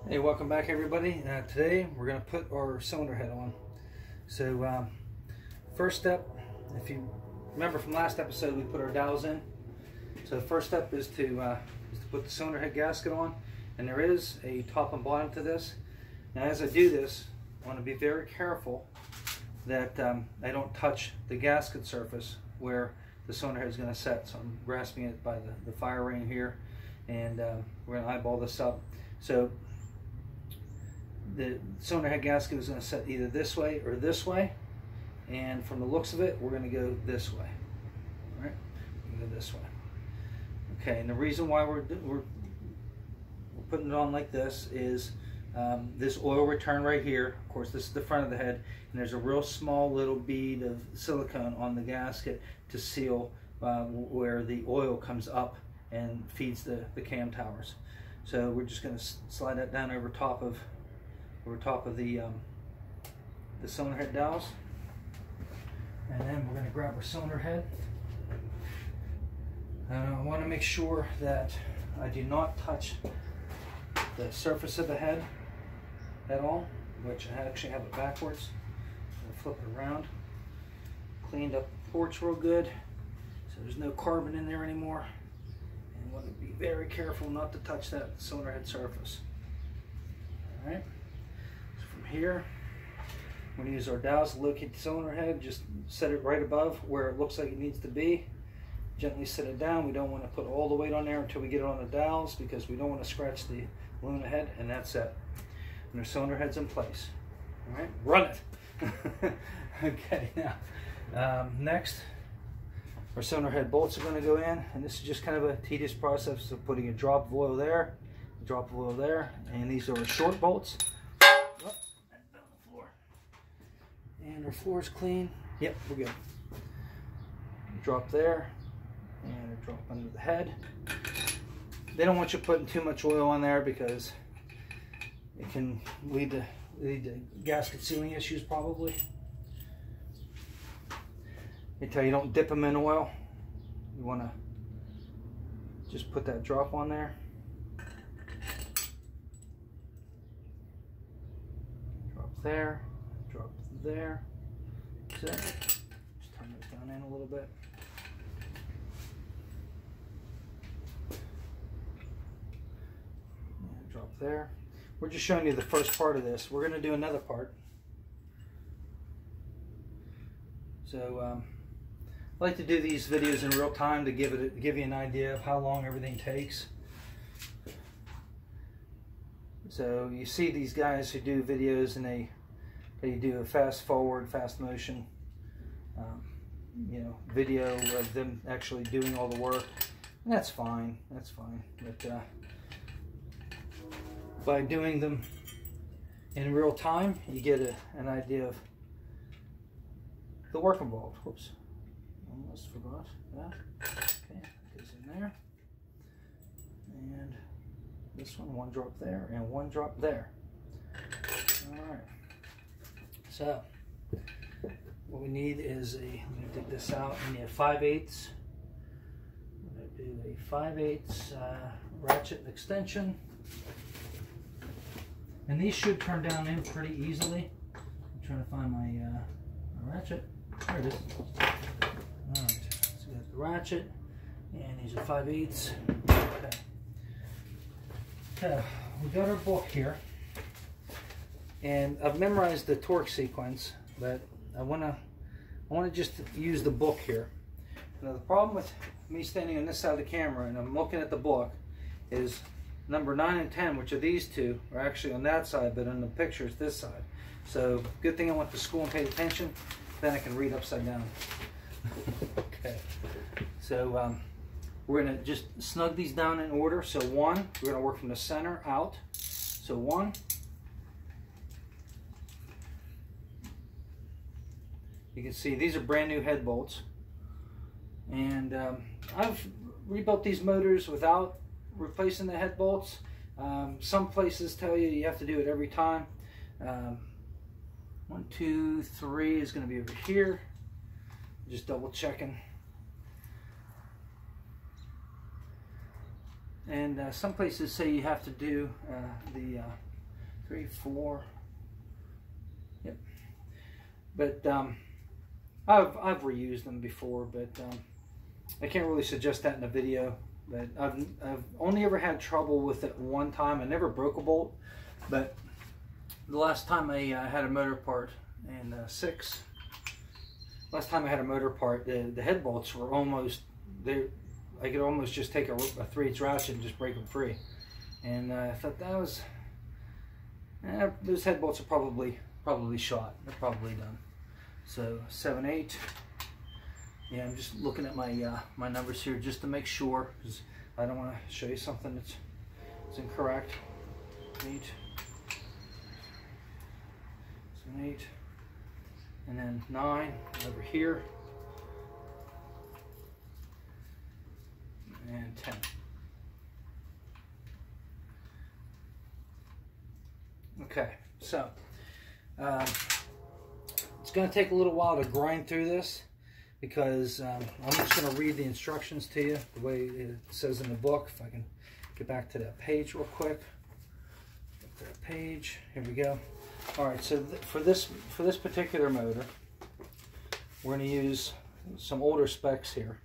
Hey, welcome back everybody. Today we're going to put our cylinder head on. So first step, if you remember from last episode, we put our dowels in. So the first step is to put the cylinder head gasket on, and there is a top and bottom to this. Now as I do this, I want to be very careful that I don't touch the gasket surface where the cylinder head is going to set. So I'm grasping it by the fire ring here, and we're going to eyeball this up. So the cylinder head gasket is going to set either this way or this way, and from the looks of it, we're going to go this way. All right, we're going to go this way. Okay, and the reason why we're putting it on like this is this oil return right here. Of course, this is the front of the head, and there's a real small little bead of silicone on the gasket to seal where the oil comes up and feeds the cam towers. So we're just going to slide that down over top of the cylinder head dowels, and then we're going to grab our cylinder head. I want to make sure that I do not touch the surface of the head at all, which I actually have it backwards. I'll flip it around. Cleaned up the ports real good, so there's no carbon in there anymore. And want to be very careful not to touch that cylinder head surface. All right. Here, we're going to use our dowels to locate the cylinder head. Just set it right above where it looks like it needs to be. Gently set it down. We don't want to put all the weight on there until we get it on the dowels, because we don't want to scratch the aluminum head, and that's it. And our cylinder head's in place. All right, run it. Okay, now next, our cylinder head bolts are going to go in, and this is just kind of a tedious process of putting a drop of oil there, a drop of oil there, and these are short bolts. And our floor is clean. Yep, we're good. Drop there, and a drop under the head. They don't want you putting too much oil on there because it can lead to gasket sealing issues probably. They tell you don't dip them in oil. You want to just put that drop on there. Drop there. Drop there. So just turn this down in a little bit. And drop there. We're just showing you the first part of this. We're going to do another part. So I like to do these videos in real time to give you an idea of how long everything takes. So you see these guys who do videos, and they do a fast forward, fast motion, video of them actually doing all the work. And that's fine. That's fine. But by doing them in real time, you get an idea of the work involved. Whoops, almost forgot that. Okay, goes in there, and this one drop there, and one drop there. All right. So what we need is let me take this out. We need a 5/8. I'm going to do a 5/8 ratchet extension. And these should turn down in pretty easily. I'm trying to find my ratchet. There it is. Alright, so we got the ratchet, and these are 5/8. Okay. So we got our book here. And I've memorized the torque sequence, but I want to just use the book here. Now the problem with me standing on this side of the camera and I'm looking at the book is number 9 and 10, which are these two, are actually on that side, but on the picture it's this side. So good thing I went to school and paid attention, then I can read upside down. Okay, so we're going to just snug these down in order. So 1, we're going to work from the center out. So 1. You can see these are brand new head bolts, and I've rebuilt these motors without replacing the head bolts. Some places tell you have to do it every time. 1, 2, 3 is going to be over here. Just double checking. And some places say you have to do 3, 4. Yep. But I've reused them before, but I can't really suggest that in a video. But I've only ever had trouble with it one time. I never broke a bolt, but the last time I had a motor part in last time I had a motor part, the head bolts were almost there. I could almost just take a 3/8 ratchet and just break them free. And I thought that was those head bolts are probably shot. They're probably done. So 7/8. Yeah, I'm just looking at my my numbers here just to make sure, because I don't want to show you something that's incorrect. 8, 7/8, and then 9 over here, and 10. Okay, so it's going to take a little while to grind through this, because I'm just going to read the instructions to you the way it says in the book. If I can get back to that page real quick. Get to that page. Here we go. All right. So for this particular motor, we're going to use some older specs here.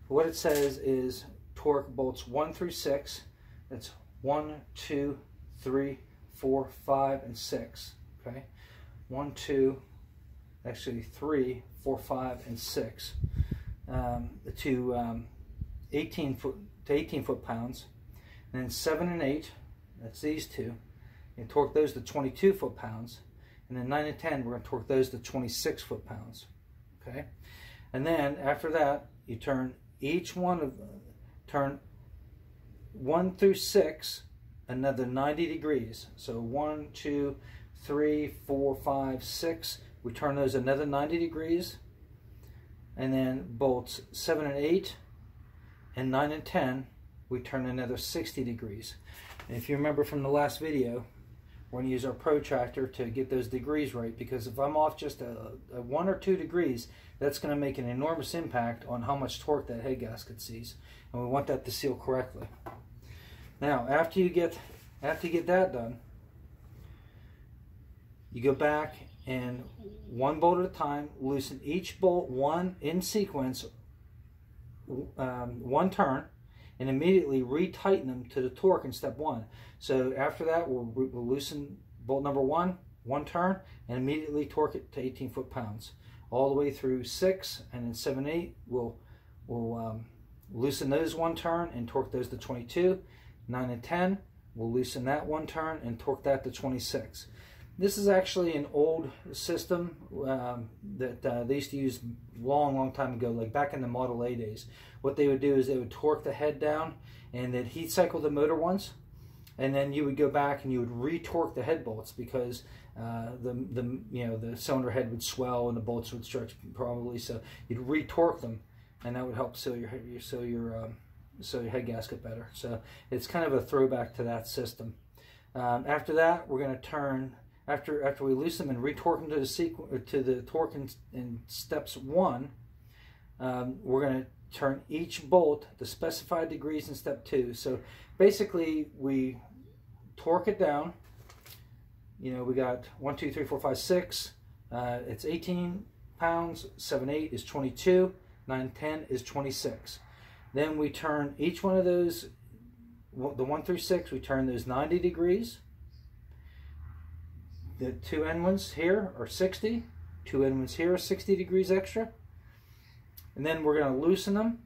What it says is torque bolts 1 through 6. That's 1, 2, 3, 4, 5, and 6. Okay. 1, 2. Actually 3, 4, 5, and 6 to 18 foot-pounds, and then 7 and 8. That's these two. And torque those to 22 foot-pounds, and then 9 and 10. We're going to torque those to 26 foot-pounds. Okay, and then after that, you turn each one of turn 1 through 6 another 90 degrees. So 1, 2, 3, 4, 5, 6. We turn those another 90 degrees, and then bolts 7 and 8 and 9 and 10, we turn another 60 degrees. And if you remember from the last video, we're going to use our protractor to get those degrees right, because if I'm off just a 1 or 2 degrees, that's going to make an enormous impact on how much torque that head gasket sees, and we want that to seal correctly. Now, after you get that done, you go back and one bolt at a time, loosen each bolt one in sequence, one turn, and immediately retighten them to the torque in step 1. So after that, we'll loosen bolt number 1, one turn, and immediately torque it to 18 foot-pounds. All the way through 6, and then 7, 8, we'll loosen those one turn and torque those to 22. 9 and 10, we'll loosen that one turn and torque that to 26. This is actually an old system that they used to use long time ago, like back in the Model A days. What they would do is they would torque the head down, and they'd heat cycle the motor once, and then you would go back and you would re-torque the head bolts, because the cylinder head would swell and the bolts would stretch probably. So you'd re-torque them, and that would help seal your head gasket better. So it's kind of a throwback to that system. After that, we're going to turn. After we loosen them and retorque them to the torque in steps 1, we're going to turn each bolt to specified degrees in step 2. So basically, we torque it down. You know, we got 1, 2, 3, 4, 5, 6. It's 18 pounds. 7, 8 is 22. 9, 10 is 26. Then we turn each one of those, the 1 through 6, we turn those 90 degrees. The 2 end ones here are 60. 2 end ones here are 60 degrees extra. And then we're going to loosen them,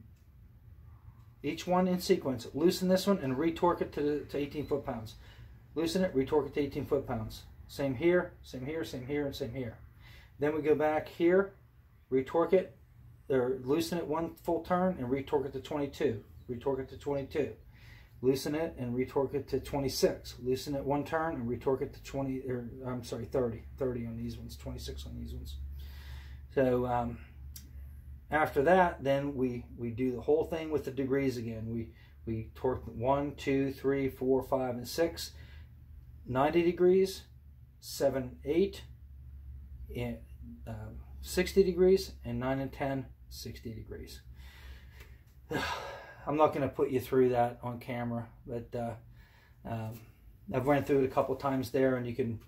each one in sequence. Loosen this one and retorque it to 18 foot-pounds. Loosen it, retorque it to 18 foot-pounds. Same here, same here, same here, and same here. Then we go back here, retorque it, or loosen it one full turn and retorque it to 22. Retorque it to 22. Loosen it and retorque it to 26. Loosen it one turn and retorque it to 30. 30 on these ones, 26 on these ones. So after that, then we do the whole thing with the degrees again. We torque 1, 2, 3, 4, 5, and 6, 90 degrees, 7, 8, and 60 degrees, and 9 and 10, 60 degrees. I'm not going to put you through that on camera, but I've run through it a couple times there, and you can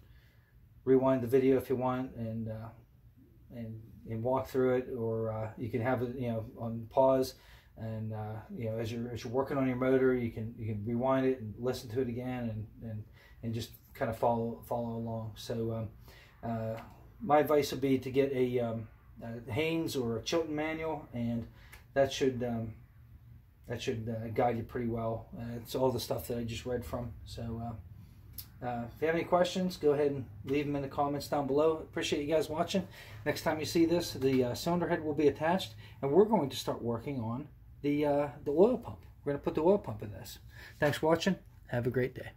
rewind the video if you want and walk through it, or you can have it, you know, on pause, and you know, as you're working on your motor, you can rewind it and listen to it again, and just kind of follow along. So my advice would be to get a Haynes or a Chilton manual, and that should guide you pretty well. It's all the stuff that I just read from. So if you have any questions, go ahead and leave them in the comments down below. Appreciate you guys watching. Next time you see this, the cylinder head will be attached, and we're going to start working on the oil pump. We're going to put the oil pump in this. Thanks for watching. Have a great day.